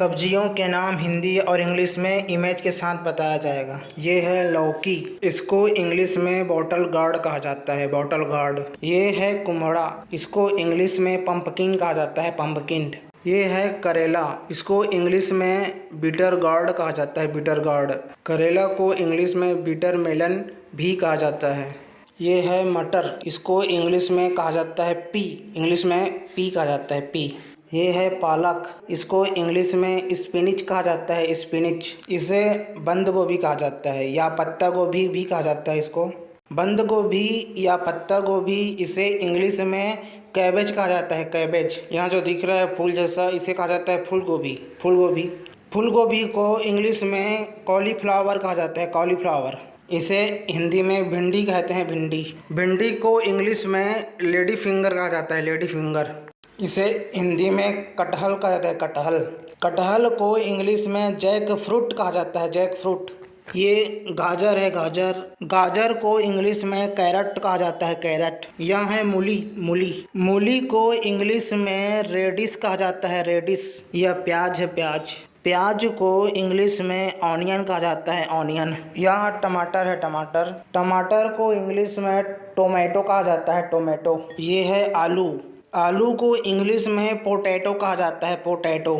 सब्जियों के नाम हिंदी और इंग्लिश में इमेज के साथ बताया जाएगा। ये है लौकी, इसको इंग्लिश में बॉटल गार्ड कहा जाता है, बॉटल गार्ड। ये है कुम्हड़ा, इसको इंग्लिश में पंपकिन कहा जाता है, पंपकिन। ये है करेला, इसको इंग्लिश में बीटर गार्ड कहा जाता है, बीटर गार्ड। करेला को इंग्लिश में बीटर मेलन भी कहा जाता है। ये है मटर, इसको इंग्लिश में कहा जाता है पी, इंग्लिश में पी कहा जाता है, पी। ये है पालक, इसको इंग्लिश में स्पिनिच कहा जाता है, स्पिनिच। इसे बंद गोभी कहा जाता है या पत्ता गोभी भी कहा जाता है इसको। बंद गोभी या पत्ता गोभी, इसे इंग्लिश में कैबेज कहा जाता है, कैबेज। यहाँ जो दिख रहा है फूल जैसा, इसे कहा जाता है फूल गोभी, फूल गोभी। फूल गोभी को इंग्लिश में कॉलीफ्लावर कहा जाता है, कॉलीफ्लावर। इसे हिंदी में भिंडी कहते हैं, भिंडी। भिंडी को इंग्लिश में लेडी फिंगर कहा जाता है, लेडी फिंगर। इसे हिंदी में कटहल कहा जाता है, कटहल। कटहल को इंग्लिश में जैक फ्रूट कहा जाता है, जैक फ्रूट। ये गाजर है, गाजर। गाजर को इंग्लिश में कैरट कहा जाता है, कैरट। यह है मूली, मूली। मूली को इंग्लिश में रेडिश कहा जाता है, रेडिश। यह प्याज है, प्याज। प्याज को इंग्लिश में ऑनियन कहा जाता है, ऑनियन। यह टमाटर है, टमाटर। टमाटर को इंग्लिश में टोमेटो कहा जाता है, टोमेटो। ये है आलू। आलू को इंग्लिश में पोटैटो कहा जाता है, पोटैटो।